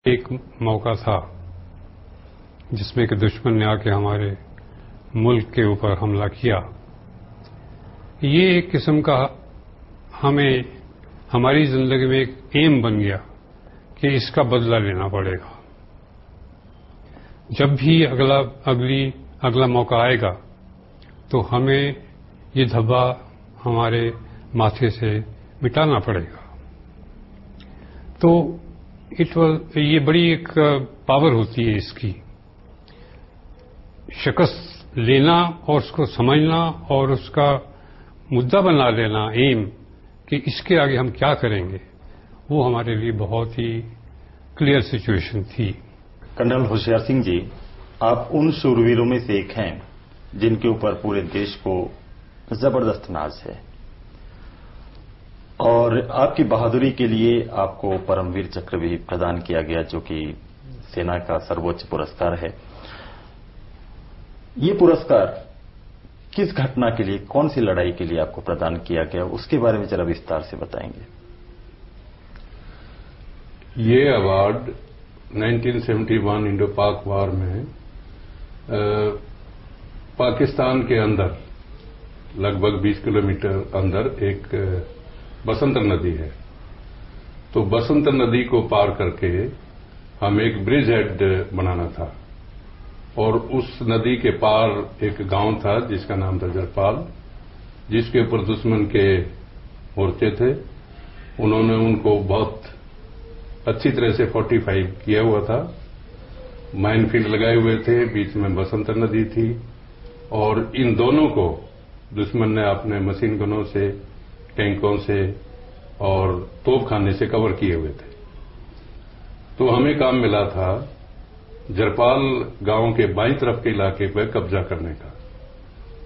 एक मौका था जिसमें कि दुश्मन ने आके हमारे मुल्क के ऊपर हमला किया। ये एक किस्म का हमें हमारी जिंदगी में एक एम बन गया कि इसका बदला लेना पड़ेगा। जब भी अगला मौका आएगा तो हमें ये धब्बा हमारे माथे से मिटाना पड़ेगा। तो ये बड़ी एक पावर होती है इसकी, शिकस्त लेना और उसको समझना और उसका मुद्दा बना लेना, एम कि इसके आगे हम क्या करेंगे, वो हमारे लिए बहुत ही क्लियर सिचुएशन थी। कर्नल होशियार सिंह जी, आप उन शूरवीरों में से एक हैं जिनके ऊपर पूरे देश को जबरदस्त नाज है और आपकी बहादुरी के लिए आपको परमवीर चक्र भी प्रदान किया गया, जो कि सेना का सर्वोच्च पुरस्कार है। ये पुरस्कार किस घटना के लिए, कौन सी लड़ाई के लिए आपको प्रदान किया गया, उसके बारे में जरा विस्तार से बताएंगे। ये अवार्ड 1971 इंडो पाक वार में पाकिस्तान के अंदर लगभग 20 किलोमीटर अंदर एक बसंतर नदी है। तो बसंतर नदी को पार करके हम एक ब्रिज हेड बनाना था और उस नदी के पार एक गांव था जिसका नाम था जरपाल, जिसके ऊपर दुश्मन के मोर्चे थे। उन्होंने उनको बहुत अच्छी तरह से फोर्टिफाई किया हुआ था, माइनफील्ड लगाए हुए थे, बीच में बसंतर नदी थी और इन दोनों को दुश्मन ने अपने मशीन गनों से, टैंकों से और तोपखाने से कवर किए हुए थे। तो हमें काम मिला था जरपाल गांव के बाईं तरफ के इलाके पर कब्जा करने का।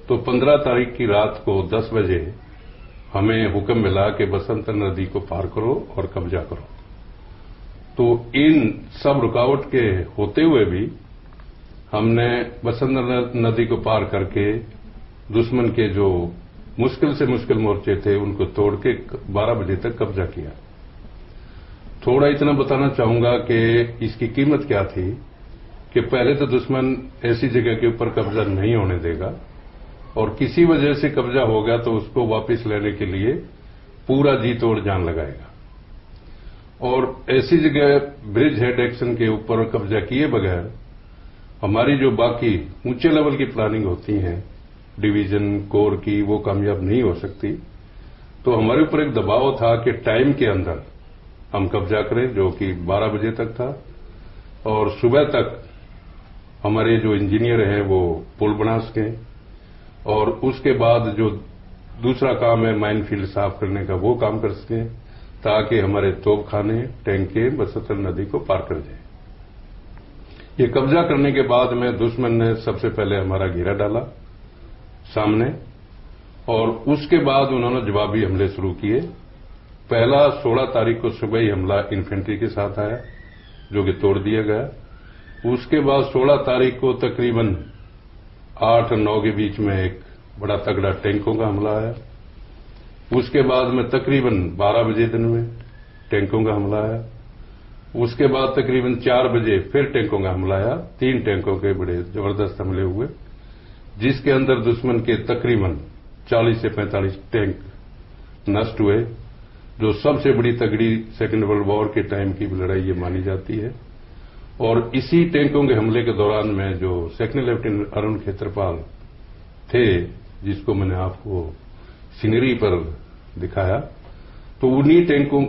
तो 15 तारीख की रात को 10 बजे हमें हुक्म मिला कि बसंतर नदी को पार करो और कब्जा करो। तो इन सब रुकावट के होते हुए भी हमने बसंतर नदी को पार करके दुश्मन के जो मुश्किल से मुश्किल मोर्चे थे उनको तोड़ के 12 बजे तक कब्जा किया। थोड़ा इतना बताना चाहूंगा कि इसकी कीमत क्या थी कि पहले तो दुश्मन ऐसी जगह के ऊपर कब्जा नहीं होने देगा और किसी वजह से कब्जा होगा तो उसको वापस लेने के लिए पूरा जी तोड़ जान लगाएगा। और ऐसी जगह ब्रिज हेड एक्शन के ऊपर कब्जा किए बगैर हमारी जो बाकी ऊंचे लेवल की प्लानिंग होती हैं, डिवीजन कोर की, वो कामयाब नहीं हो सकती। तो हमारे ऊपर एक दबाव था कि टाइम के अंदर हम कब्जा करें, जो कि 12 बजे तक था और सुबह तक हमारे जो इंजीनियर हैं वो पुल बना सकें और उसके बाद जो दूसरा काम है माइनफील्ड साफ करने का, वो काम कर सकें ताकि हमारे तोपखाने, टैंके बसंतर नदी को पार कर जाए। ये कब्जा करने के बाद में दुश्मन ने सबसे पहले हमारा घेरा डाला सामने और उसके बाद उन्होंने जवाबी हमले शुरू किए। पहला 16 तारीख को सुबह ही हमला इन्फेंट्री के साथ आया, जो कि तोड़ दिया गया। उसके बाद 16 तारीख को तकरीबन 8 और 9 के बीच में एक बड़ा तगड़ा टैंकों का हमला आया। उसके बाद में तकरीबन 12 बजे दिन में टैंकों का हमला आया। उसके बाद तकरीबन 4 बजे फिर टैंकों का हमला आया। 3 टैंकों के बड़े जबरदस्त हमले हुए, जिसके अंदर दुश्मन के तकरीबन 40 से 45 टैंक नष्ट हुए, जो सबसे बड़ी तगड़ी सेकेंड वर्ल्ड वॉर के टाइम की लड़ाई ये मानी जाती है। और इसी टैंकों के हमले के दौरान में जो सेकंड लेफ्टिनेंट अरुण खेत्रपाल थे, जिसको मैंने आपको सीनरी पर दिखाया, तो उन्हीं टैंकों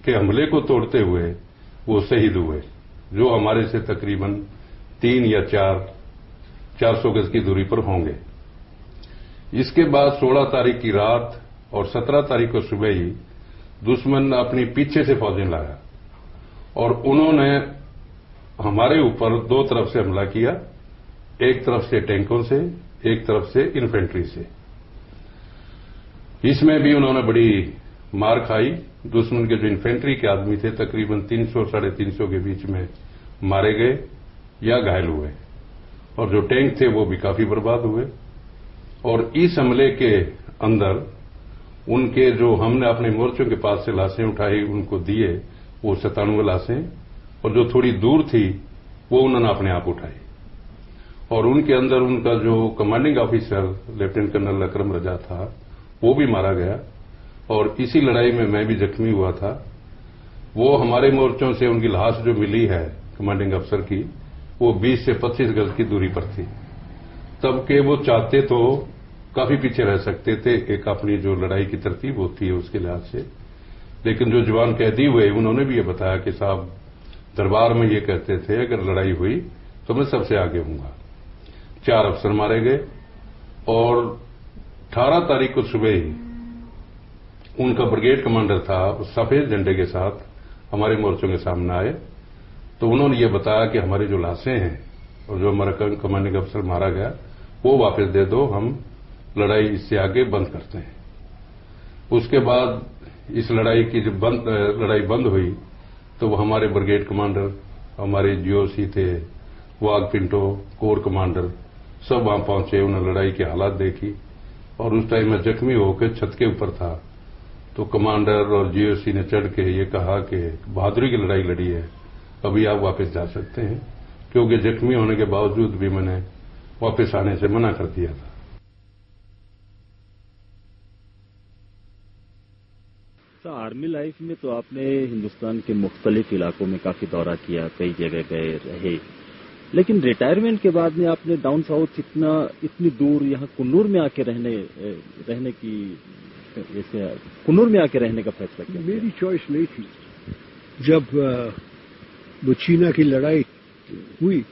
के हमले को तोड़ते हुए वो शहीद हुए, जो हमारे से तकरीबन 3 या 400 गज की दूरी पर होंगे। इसके बाद 16 तारीख की रात और 17 तारीख को सुबह ही दुश्मन अपनी पीछे से फौजें लाया और उन्होंने हमारे ऊपर 2 तरफ से हमला किया, एक तरफ से टैंकों से, एक तरफ से इन्फेंट्री से। इसमें भी उन्होंने बड़ी मार खाई। दुश्मन के जो इन्फेंट्री के आदमी थे तकरीबन 300-350 के बीच में मारे गए या घायल हुए और जो टैंक थे वो भी काफी बर्बाद हुए। और इस हमले के अंदर उनके जो हमने अपने मोर्चों के पास से लाशें उठाई उनको दिए, वो 97 लाशें और जो थोड़ी दूर थी वो उन्होंने अपने आप उठाई। और उनके अंदर उनका जो कमांडिंग ऑफिसर लेफ्टिनेंट कर्नल अकरम रजा था वो भी मारा गया। और इसी लड़ाई में मैं भी जख्मी हुआ था। वो हमारे मोर्चों से उनकी लाश जो मिली है कमांडिंग अफसर की, वो 20 से 25 गज की दूरी पर थी। तब के वो चाहते तो काफी पीछे रह सकते थे, एक अपनी जो लड़ाई की तरतीब होती है उसके लिहाज से। लेकिन जो जवान कैदी हुए उन्होंने भी ये बताया कि साहब दरबार में ये कहते थे अगर लड़ाई हुई तो मैं सबसे आगे हूंगा। 4 अफसर मारे गए और 18 तारीख को सुबह ही उनका ब्रिगेड कमांडर था सफेद झंडे के साथ हमारे मोर्चों के सामने आए। तो उन्होंने ये बताया कि हमारी जो लाशें हैं और जो हमारा कमांडिंग अफसर मारा गया वो वापस दे दो, हम लड़ाई इससे आगे बंद करते हैं। उसके बाद इस लड़ाई की जब लड़ाई बंद हुई तो वो हमारे ब्रिगेड कमांडर, हमारे जीओसी थे, वाघ पिंटो, कोर कमांडर सब वहां पहुंचे। उन्होंने लड़ाई की हालात देखी और उस टाइम मैं जख्मी होकर छत के ऊपर था। तो कमांडर और जीओसी ने चढ़ के ये कहा कि बहादुरी की लड़ाई लड़ी है, अभी आप वापस जा सकते हैं, क्योंकि जख्मी होने के बावजूद भी मैंने वापस आने से मना कर दिया था। तो आर्मी लाइफ में तो आपने हिंदुस्तान के मुख्तलिफ इलाकों में काफी दौरा किया, कई जगह गए रहे, लेकिन रिटायरमेंट के बाद में आपने डाउन साउथ इतनी दूर यहाँ कुन्नूर में आके रहने की कुन्नूर में आके रहने का फैसला किया? मेरी चॉइस नहीं थी। जब वो चीना की लड़ाई हुई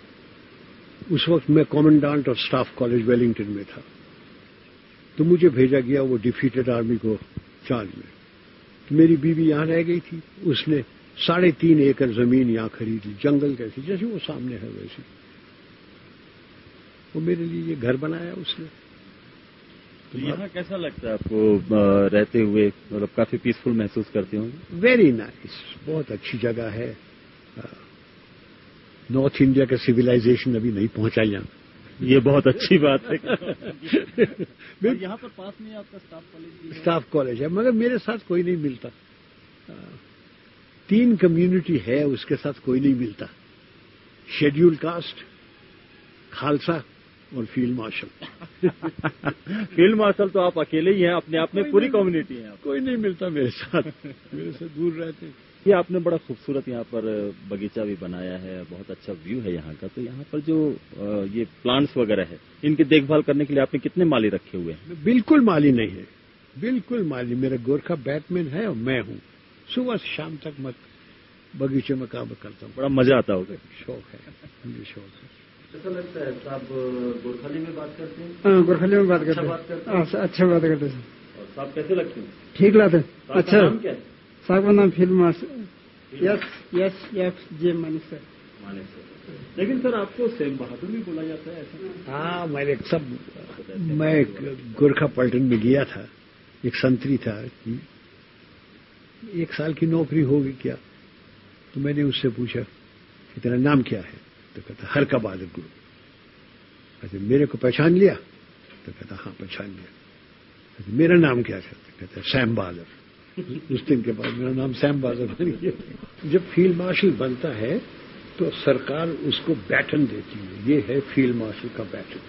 उस वक्त मैं commandant of staff college Wellington में था, तो मुझे भेजा गया वो डिफीटेड आर्मी को चार्ज में। तो मेरी बीवी यहां रह गई थी, उसने 3.5 एकड़ जमीन यहां खरीदी, जंगल कैसी जैसे वो सामने है वैसी। वो मेरे लिए ये घर बनाया उसने। तो यहाँ कैसा लगता है आपको रहते हुए? मतलब काफी पीसफुल महसूस करते होंगे? वेरी नाइस, बहुत अच्छी जगह है। नॉर्थ इंडिया का सिविलाइजेशन अभी नहीं पहुंचा यहाँ। ये बहुत अच्छी बात है। यहाँ पर पास में आपका स्टाफ कॉलेज है, मगर मेरे साथ कोई नहीं मिलता। 3 कम्युनिटी है, उसके साथ कोई नहीं मिलता। शेड्यूल कास्ट, खालसा और फील्ड मार्शल। फील्ड मार्शल तो आप अकेले ही हैं, अपने आप में पूरी कम्युनिटी है। कोई नहीं मिलता मेरे साथ, मेरे से दूर रहते हैं। ये आपने बड़ा खूबसूरत यहाँ पर बगीचा भी बनाया है, बहुत अच्छा व्यू है यहाँ का। तो यहाँ पर जो ये प्लांट्स वगैरह है, इनकी देखभाल करने के लिए आपने कितने माली रखे हुए हैं? बिल्कुल माली नहीं है, बिल्कुल माली। मेरा गोरखा बैटमैन है और मैं हूँ। सुबह से शाम तक मैं बगीचे में काम करता हूँ। बड़ा मजा आता होगा। शौक है, मुझे शौक है। कैसा लगता है साहब? गोरखाली में बात करते हैं? हाँ, गोरखाली में बात करते हैं। अच्छा बात करते हैं। और साहब कैसे लगते हैं? ठीक लगते हैं। अच्छा। नाम क्या है? साहब का नाम field marshal SFJ Manik sir. लेकिन सर आपको सेम बहादुर भी बोला जाता है ऐसा? हाँ, मैं गोरखा पलटन में गया था, एक संतरी था, 1 साल की नौकरी होगी क्या? तो मैंने उससे पूछा कि तेरा नाम क्या है? तो कहता हर का बहादुर गुरु। कहते मेरे को पहचान लिया? तो कहता हाँ पहचान लिया। कहते मेरा नाम क्या था? तो कहता सैम बहादुर। उस दिन के बाद मेरा नाम सैम बहादुर बन गया। जब फील्ड मार्शल बनता है तो सरकार उसको बैटन देती है, ये है फील्ड मार्शल का बैटन।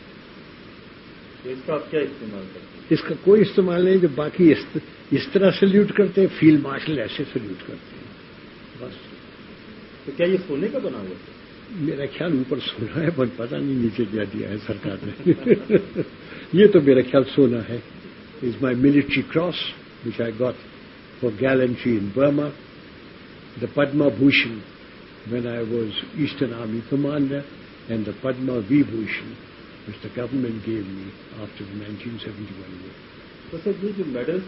तो इसका आप क्या इस्तेमाल करते हैं? इसका कोई इस्तेमाल नहीं। जो बाकी इस तरह सल्यूट करते हैं, फील्ड मार्शल ऐसे सल्यूट करते हैं बस। तो क्या ये सोने का बना हुआ है? मेरा ख्याल ऊपर सोना है, पर पता नहीं नीचे क्या दिया है सरकार ने। ये तो मेरा ख्याल सोना है। Is my military cross which I got for gallantry in Burma, the Padma Bhushan when I was Eastern Army Commander, and the Padma Vibhushan which the government gave me after the 1971 war. तो सर ये जो medal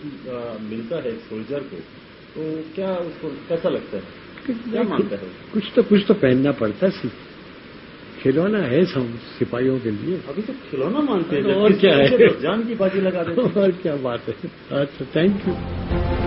मिलता है soldier को, तो क्या उसको कैसा लगता है? क्या मानता है? कुछ तो पहनना पड़ता है। खिलौना है सिपाहियों के लिए। अभी तो खिलौना मानते हैं, और क्या है? जान की बाजी लगा देते हैं। और क्या बात है। अच्छा, थैंक यू।